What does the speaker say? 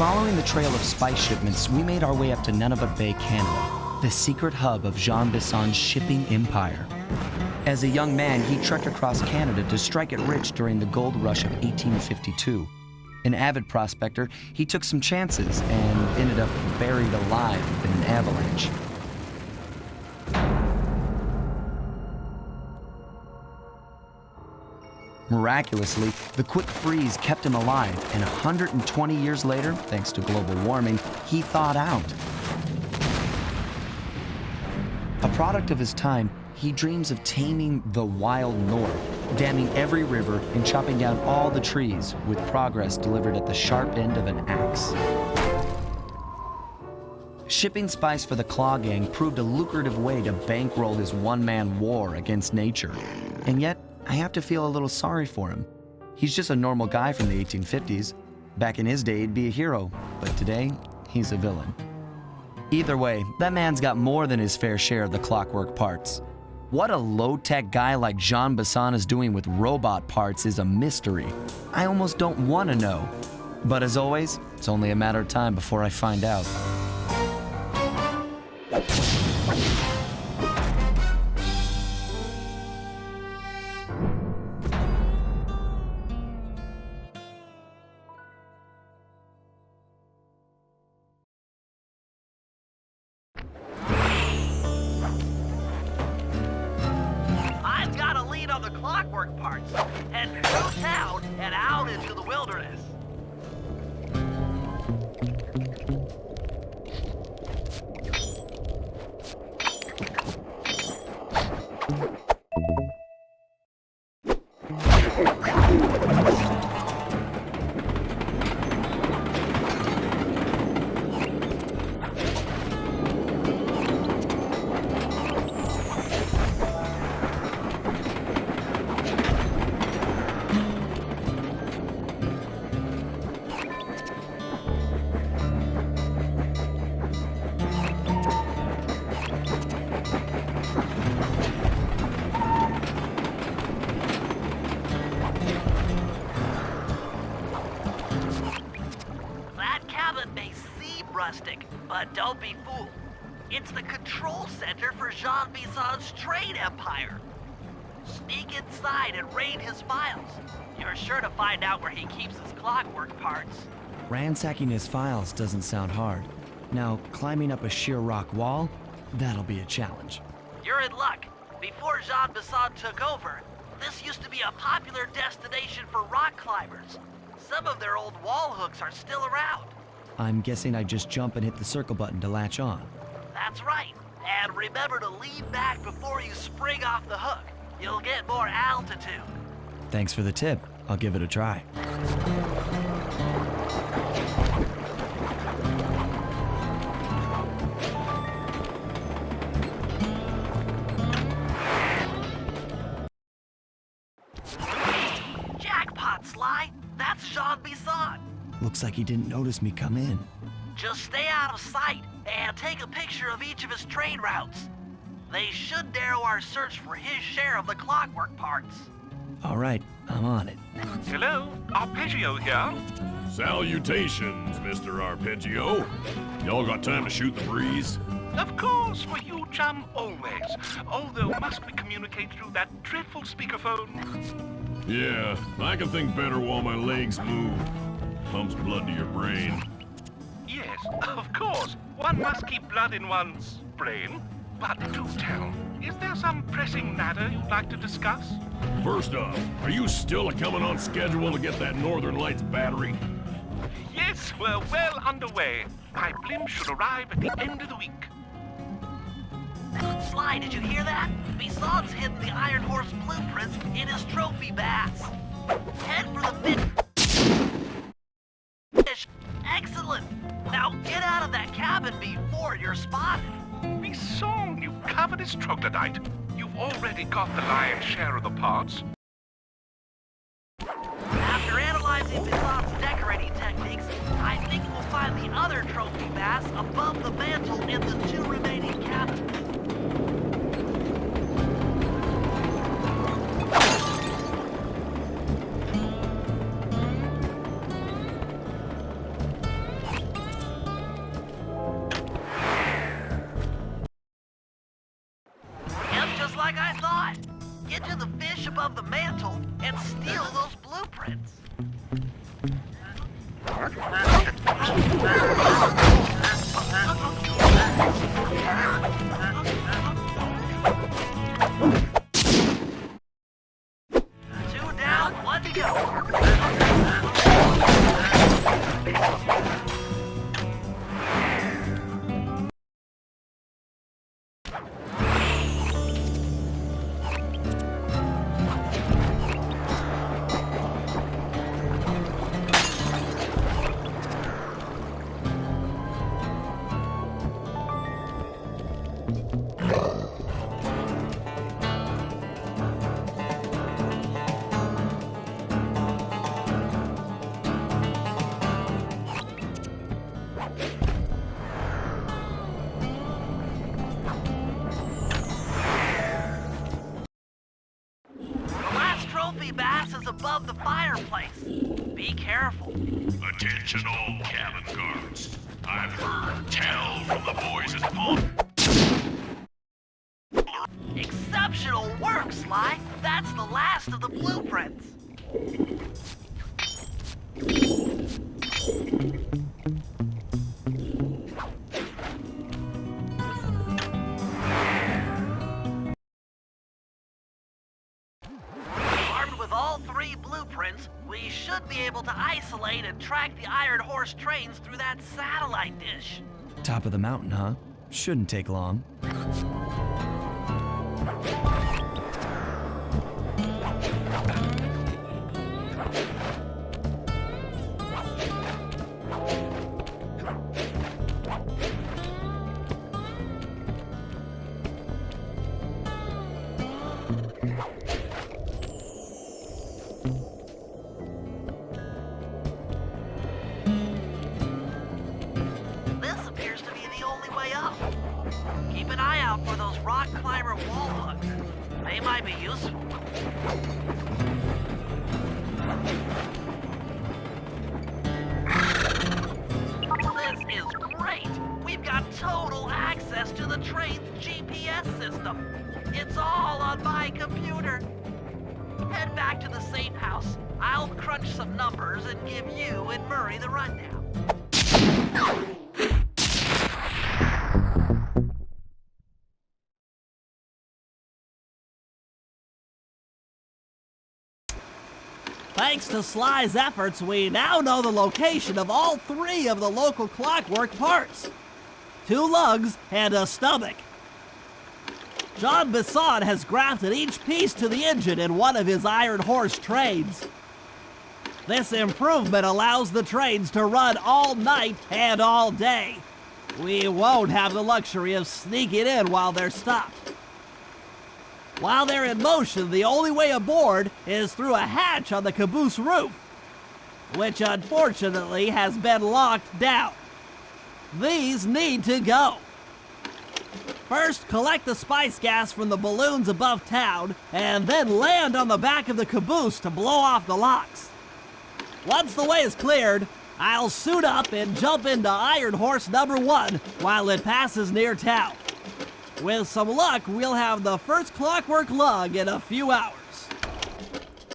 Following the trail of spice shipments, we made our way up to Nunavut Bay, Canada, the secret hub of Jean Bisson's shipping empire. As a young man, he trekked across Canada to strike it rich during the gold rush of 1852. An avid prospector, he took some chances and ended up buried alive in an avalanche. Miraculously, the quick freeze kept him alive, and 120 years later, thanks to global warming, he thawed out. A product of his time, he dreams of taming the wild north, damming every river and chopping down all the trees, with progress delivered at the sharp end of an axe. Shipping spice for the Claw Gang proved a lucrative way to bankroll his one-man war against nature. And yet, I have to feel a little sorry for him. He's just a normal guy from the 1850s. Back in his day, he'd be a hero, but today, he's a villain. Either way, that man's got more than his fair share of the clockwork parts. What a low-tech guy like Jean Bisson is doing with robot parts is a mystery. I almost don't want to know. But as always, it's only a matter of time before I find out. On the clockwork parts, and through town and out into the wilderness. Rustic, but don't be fooled. It's the control center for Jean Bisson's trade empire. Sneak inside and raid his files. You're sure to find out where he keeps his clockwork parts. Ransacking his files doesn't sound hard. Now, climbing up a sheer rock wall, that'll be a challenge. You're in luck. Before Jean Bisson took over, this used to be a popular destination for rock climbers. Some of their old wall hooks are still around. I'm guessing I just jump and hit the circle button to latch on. That's right. And remember to lean back before you spring off the hook. You'll get more altitude. Thanks for the tip. I'll give it a try. Jackpot, Sly! That's Jean Bisson! Looks like he didn't notice me come in. Just stay out of sight and take a picture of each of his trade routes. They should narrow our search for his share of the clockwork parts. All right, I'm on it. Hello, Arpeggio here. Salutations, Mr. Arpeggio. Y'all got time to shoot the breeze? Of course, for you, chum, always. Although must we communicate through that dreadful speakerphone? Yeah, I can think better while my legs move. Pumps blood to your brain. Yes, of course. One must keep blood in one's brain. But do tell, is there some pressing matter you'd like to discuss? First off, are you still coming on schedule to get that Northern Lights battery? Yes, we're well underway. My blimp should arrive at the end of the week. Sly, did you hear that? Bisson's hidden the Iron Horse blueprints in his trophy bass. Head for the fish. Excellent! Now get out of that cabin before you're spotted. Bisson, you covetous troglodyte. You've already got the lion's share of the parts. After analyzing Bisson's decorating techniques, I think we'll find the other trophy bass above the mantle in the two remaining cabins. Get to the fish above the mantle and steal those blueprints. Two down, one to go. Trophy bass is above the fireplace. Be careful. Attention all cabin guards. I've heard tell from the boys at Pond. Exceptional work, Sly. That's the last of the blueprints. Armed with all three blueprints, we should be able to isolate and track the Iron Horse trains through that satellite dish. Top of the mountain, huh? Shouldn't take long. This appears to be the only way up. Keep an eye out for those rock climber wall hooks. They might be useful. This is great. We've got total access to the train's GPS system. It's all on my computer. Head back to the safe house. I'll crunch some numbers and give you and Murray the rundown. Thanks to Sly's efforts, we now know the location of all three of the local clockwork parts. 2 lugs and a stomach. John Bisson has grafted each piece to the engine in one of his Iron Horse trains. This improvement allows the trains to run all night and all day. We won't have the luxury of sneaking in while they're stopped. While they're in motion, the only way aboard is through a hatch on the caboose roof, which unfortunately has been locked down. These need to go. First, collect the spice gas from the balloons above town, and then land on the back of the caboose to blow off the locks. Once the way is cleared, I'll suit up and jump into Iron Horse number 1 while it passes near town. With some luck, we'll have the first clockwork lug in a few hours.